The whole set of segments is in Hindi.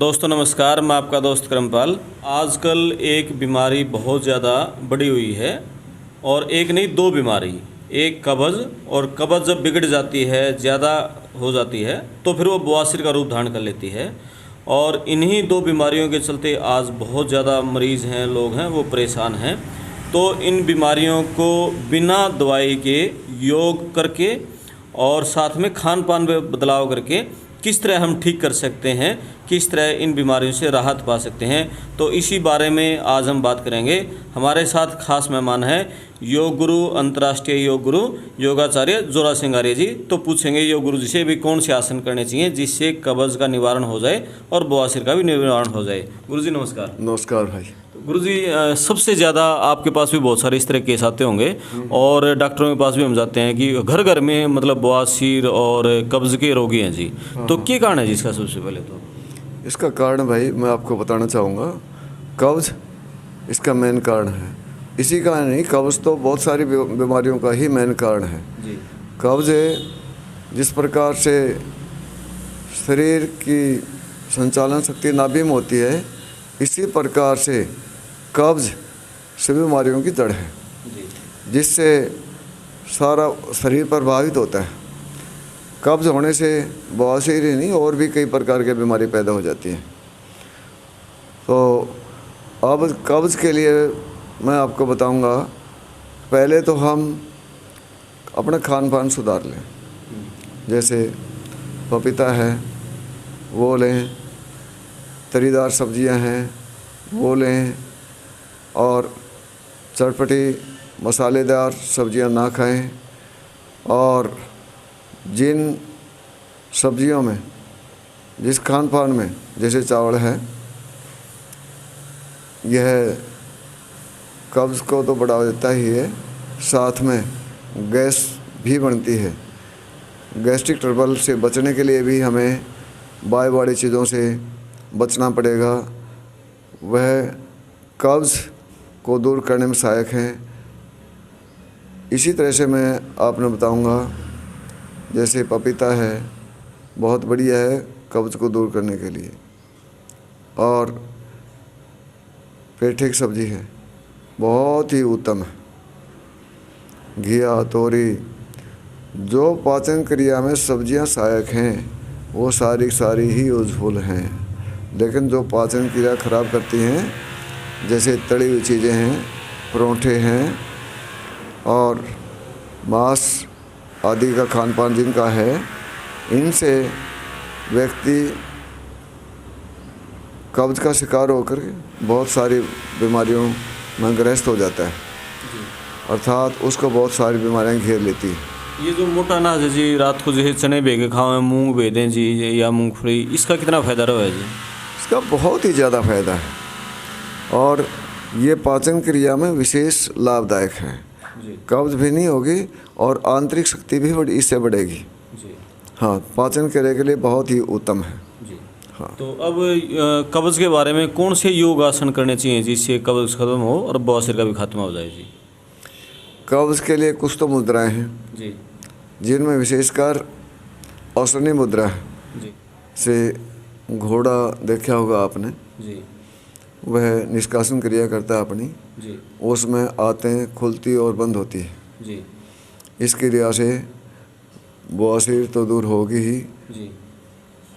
दोस्तों नमस्कार, मैं आपका दोस्त करमपाल। आजकल एक बीमारी बहुत ज़्यादा बढ़ी हुई है और एक नहीं दो बीमारी, एक कब्ज़, और कब्ज़ जब बिगड़ जाती है, ज़्यादा हो जाती है तो फिर वो बवासीर का रूप धारण कर लेती है। और इन्हीं दो बीमारियों के चलते आज बहुत ज़्यादा मरीज़ हैं, लोग हैं वो परेशान हैं। तो इन बीमारियों को बिना दवाई के योग करके और साथ में खान पान में बदलाव करके किस तरह हम ठीक कर सकते हैं, किस तरह इन बीमारियों से राहत पा सकते हैं, तो इसी बारे में आज हम बात करेंगे। हमारे साथ खास मेहमान हैं योग गुरु, अंतर्राष्ट्रीय योग गुरु योगाचार्य जोरा सिंह आर्य जी। तो पूछेंगे योग गुरु जी से भी कौन से आसन करने चाहिए जिससे कब्ज़ का निवारण हो जाए और बवासीर का भी निवारण हो जाए। गुरु जी नमस्कार। नमस्कार भाई। गुरु जी, सबसे ज़्यादा आपके पास भी बहुत सारे इस तरह केस आते होंगे और डॉक्टरों के पास भी हम जाते हैं कि घर घर में मतलब बवासीर और कब्ज़ के रोगी हैं जी। तो क्या कारण है जी इसका? सबसे पहले तो इसका कारण भाई मैं आपको बताना चाहूँगा, कब्ज़ इसका मेन कारण है। इसी का नहीं, कब्ज़ तो बहुत सारी बीमारियों का ही मेन कारण है जी। कब्ज़ जिस प्रकार से शरीर की संचालन शक्ति नाभि में होती है, इसी प्रकार से कब्ज़ सभी बीमारियों की जड़ है, जिससे सारा शरीर प्रभावित होता है। कब्ज़ होने से बवासीर ही नहीं और भी कई प्रकार की बीमारी पैदा हो जाती है। तो अब कब्ज़ के लिए मैं आपको बताऊंगा, पहले तो हम अपना खान पान सुधार लें। जैसे पपीता है वो लें, तरीदार सब्जियां हैं वो लें, और चटपटी मसालेदार सब्जियां ना खाएं। और जिन सब्जियों में, जिस खान पान में, जैसे चावल है, यह कब्ज़ को तो बढ़ावा देता ही है, साथ में गैस भी बनती है। गैस्ट्रिक ट्रबल से बचने के लिए भी हमें बाय वाली चीज़ों से बचना पड़ेगा। वह कब्ज़ को दूर करने में सहायक हैं। इसी तरह से मैं आपने बताऊंगा, जैसे पपीता है बहुत बढ़िया है कब्ज़ को दूर करने के लिए, और पेठे की सब्ज़ी है बहुत ही उत्तम है। घिया, तोरी, जो पाचन क्रिया में सब्जियां सहायक हैं वो सारी ही यूज़फुल हैं, लेकिन जो पाचन क्रिया खराब करती हैं, जैसे तली हुई चीज़ें हैं, परोठे हैं और मांस आदि का खान पान जिनका है, इनसे व्यक्ति कब्ज़ का शिकार होकर बहुत सारी बीमारियों में ग्रस्त हो जाता है, अर्थात उसको बहुत सारी बीमारियां घेर लेती हैं। ये जो मोटा अनाज है जी, रात को जैसे चने भेगे खाओ, मूंग भेदें जी या मूंगफली, इसका कितना फ़ायदा रहा है जी? इसका बहुत ही ज़्यादा फ़ायदा है और ये पाचन क्रिया में विशेष लाभदायक है। कब्ज़ भी नहीं होगी और आंतरिक शक्ति भी इससे बढ़ेगी जी। हाँ, पाचन क्रिया के लिए बहुत ही उत्तम है जी। हाँ। तो अब कब्ज़ के बारे में कौन से योग आसन करने चाहिए जिससे कब्ज़ खत्म हो और बवासीर का भी खात्मा हो जाए जी? कब्ज़ के लिए कुछ तो मुद्राएं हैं जी, जिनमें विशेषकर औसनी मुद्रा है। जी, से घोड़ा देखा होगा आपने, जी, वह निष्कासन क्रिया करता है अपनी, जी, उसमें आतें खुलती और बंद होती है। जी, इस क्रिया से बवासीर तो दूर होगी ही, जी,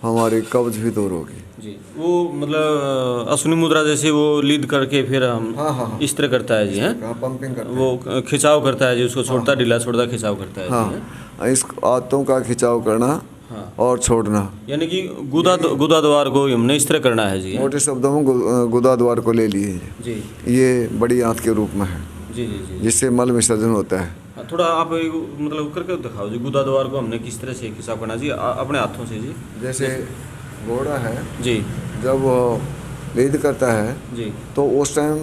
हमारी कब्ज़ भी दूर होगी जी। वो मतलब असनी मुद्रा जैसे वो लीड करके फिर हम हाँ। इस तरह करता है जी, हैं? पंपिंग करते हैं। वो खिंचाव करता है जी, उसको छोड़ता ढीला छोड़ता खिंचाव करता है जी, हैं? हाँ, इस आंतों का खिंचाव करना हाँ। और छोड़ना, यानी कि गुदा द्वार को हमने इस तरह करना है जी, हैं? मोटे शब्दों में गुदा द्वार को ले लिए जी, ये बड़ी आंत के रूप में है, जी, जी, जी। जिससे मल विसर्जन होता है। हाँ, थोड़ा आप मतलब करके दिखाओ जी, गुदा द्वार को हमने किस तरह से खिंचाव करना जी अपने हाथों से जी। जैसे घोड़ा है, जी, जब वो लीड करता है जी, तो उस टाइम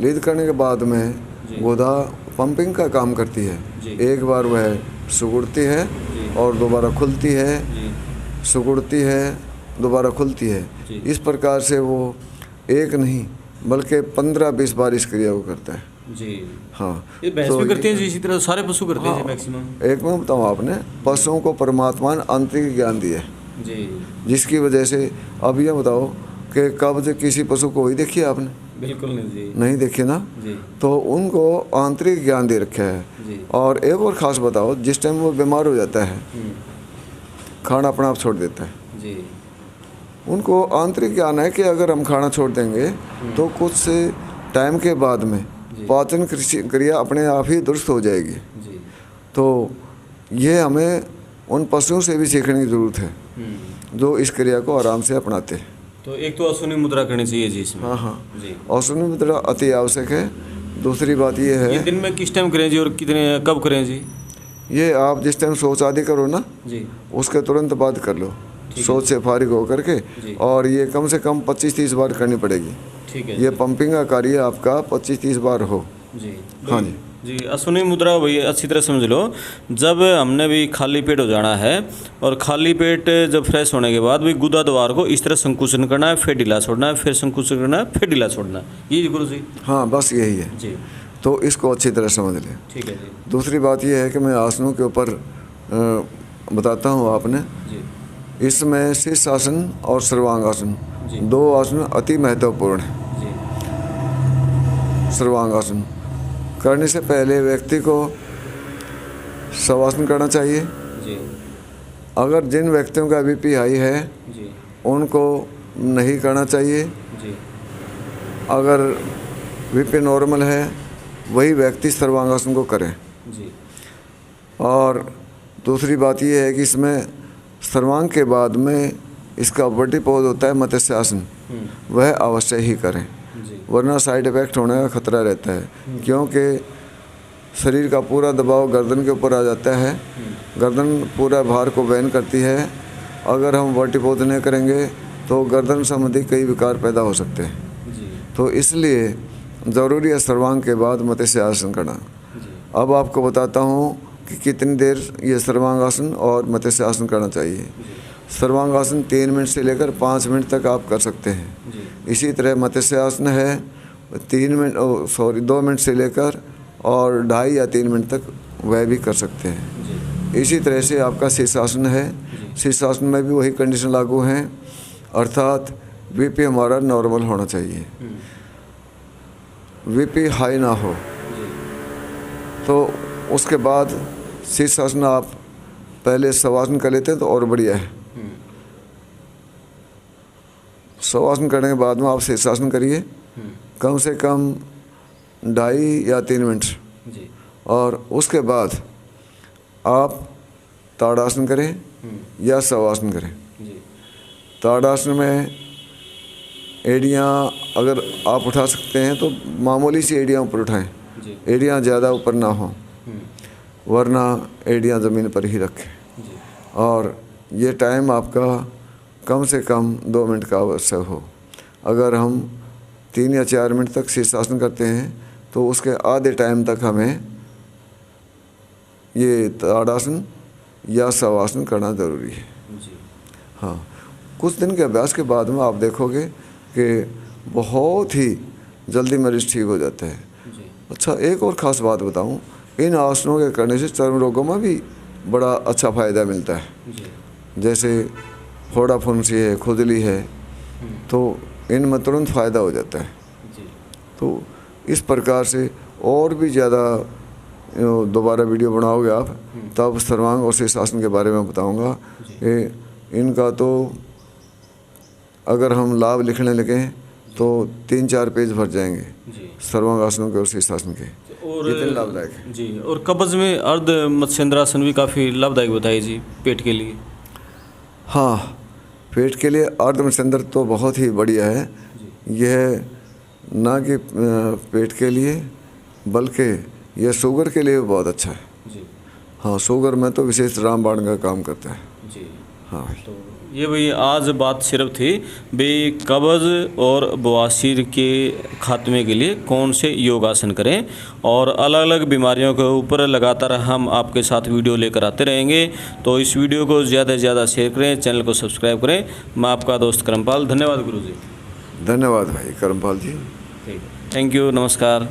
लीड करने के बाद में गुदा पंपिंग का काम करती है। जी। एक बार वह सुगुड़ती है जी। और दोबारा खुलती है, जी, सुगुड़ती है, दोबारा खुलती है। जी। इस प्रकार से वो एक नहीं बल्कि 15-20 बार इस क्रिया को करता है जी। हाँ। ये भैंस भी करते हैं जी, इसी तरह सारे पशु करते हैं जी मैक्सिमम। एक मैं बताऊँ, आपने पशुओं को परमात्मा ने आंतरिक ज्ञान दिया है, जी, जिसकी वजह से अब ये बताओ कि कब्ज किसी पशु को ही देखी है आपने? बिल्कुल नहीं जी। नहीं देखी ना। जी तो उनको आंतरिक ज्ञान दे रखा है। जी। और एक और ख़ास बताओ, जिस टाइम वो बीमार हो जाता है खाना अपने आप छोड़ देता है। जी उनको आंतरिक ज्ञान है कि अगर हम खाना छोड़ देंगे तो कुछ से टाइम के बाद में पाचन क्रिया अपने आप ही दुरुस्त हो जाएगी। जी। तो ये हमें उन पशुओं से भी सीखने की ज़रूरत है जो इस क्रिया को आराम से अपनाते हैं। तो एक तो असुनी मुद्रा करनी चाहिए जी इसमें। हाँ हाँ, जी। असुनी मुद्रा अति आवश्यक है। दूसरी बात ये ये है, दिन में किस टाइम करें जी और कितने कब करें जी? ये आप जिस टाइम शौच आदि करो ना, जी उसके तुरंत बाद कर लो, शौच से फारिग होकर के। जी। और ये कम से कम 25-30 बार करनी पड़ेगी। ठीक है ये पंपिंग का कार्य आपका 25-30 बार हो। जी। हाँ जी। जी असुनी मुद्रा भाई अच्छी तरह समझ लो। जब हमने भी खाली पेट हो जाना है और खाली पेट जब फ्रेश होने के बाद भी गुदा द्वार को इस तरह संकुचन करना है, फिर ढीला छोड़ना है, फिर संकुचन करना है, फिर ढीला छोड़ना है, ये गुरु जी। हाँ बस यही है। जी तो इसको अच्छी तरह समझ लें। ठीक है जी। दूसरी बात यह है कि मैं आसनों के ऊपर बताता हूँ आपने। जी इसमें शीर्षासन और सर्वांगासन जी। दो आसन अति महत्वपूर्ण है। जी सर्वांगासन करने से पहले व्यक्ति को शवासन करना चाहिए। जी। अगर जिन व्यक्तियों का बीपी हाई है जी। उनको नहीं करना चाहिए। जी अगर बीपी नॉर्मल है वही व्यक्ति सर्वांगासन को करें। जी। और दूसरी बात यह है कि इसमें सर्वांग के बाद में इसका बड़ी पोज होता है मत्स्यासन, वह अवश्य ही करें, जी। वरना साइड इफेक्ट होने का खतरा रहता है। क्योंकि शरीर का पूरा दबाव गर्दन के ऊपर आ जाता है, गर्दन पूरा भार को वहन करती है। अगर हम वर्टी पोज नहीं करेंगे तो गर्दन संबंधी कई विकार पैदा हो सकते हैं। जी। तो इसलिए ज़रूरी है सर्वांग के बाद मत्स्यासन करना। जी। अब आपको बताता हूँ कि कितनी देर ये सर्वांगासन और मत्स्यासन करना चाहिए। सर्वांगासन 3 मिनट से लेकर 5 मिनट तक आप कर सकते हैं। जी। इसी तरह मत्स्यासन है 2 मिनट से लेकर और 2.5 या 3 मिनट तक वह भी कर सकते हैं। जी। इसी तरह से आपका शीर्षासन है। शीर्षासन में भी वही कंडीशन लागू हैं, अर्थात बीपी हमारा नॉर्मल होना चाहिए, बीपी हाई ना हो। तो उसके बाद शीर्षासन आप पहले शवासन कर लेते हैं तो और बढ़िया है। शवासन करने के बाद में आप शीर्षासन करिए कम से कम 2.5 या 3 मिनट। जी। और उसके बाद आप ताड़ासन करें या शवासन करें। जी। ताड़ासन में एड़ियाँ अगर आप उठा सकते हैं तो मामूली सी एड़ियाँ ऊपर उठाएं, जी। एड़ियाँ ज़्यादा ऊपर ना हों, वरना एड़ियाँ ज़मीन पर ही रखें। जी। और ये टाइम आपका कम से कम 2 मिनट का आवश्यक हो। अगर हम 3 या 4 मिनट तक शीर्षासन करते हैं तो उसके आधे टाइम तक हमें ये ताड़ासन या शवासन करना ज़रूरी है। जी। हाँ, कुछ दिन के अभ्यास के बाद में आप देखोगे कि बहुत ही जल्दी मरीज ठीक हो जाता है। जी। अच्छा, एक और ख़ास बात बताऊं, इन आसनों के करने से चर्म रोगों में भी बड़ा अच्छा फ़ायदा मिलता है। जी। जैसे फोड़ा फुंसी है, खुजली है, तो इनमें तुरंत फ़ायदा हो जाता है। जी। तो इस प्रकार से और भी ज़्यादा दोबारा वीडियो बनाओगे आप तब सर्वांग और शीर्षासन के बारे में बताऊंगा कि इनका तो अगर हम लाभ लिखने लगें तो 3-4 पेज भर जाएंगे जी। सर्वांगासनों के और शीर्षासन के। और इतने लाभदायक है। जी। और कब्ज में अर्ध मत्स्येंद्रासन भी काफ़ी लाभदायक बताइए जी पेट के लिए। हाँ, पेट के लिए अर्धमत्स्येंद्र तो बहुत ही बढ़िया है। यह ना कि पेट के लिए बल्कि यह शुगर के लिए भी बहुत अच्छा है। जी। हाँ, शुगर में तो विशेष रामबाण का काम करता है। जी। हाँ भाई। तो ये भाई आज बात सिर्फ थी भाई कब्ज और बवासीर के खात्मे के लिए कौन से योगासन करें, और अलग अलग बीमारियों के ऊपर लगातार हम आपके साथ वीडियो लेकर आते रहेंगे। तो इस वीडियो को ज़्यादा से ज़्यादा शेयर करें, चैनल को सब्सक्राइब करें। मैं आपका दोस्त करमपाल, धन्यवाद गुरु जी। धन्यवाद भाई करमपाल जी। ठीक है, थैंक यू, नमस्कार।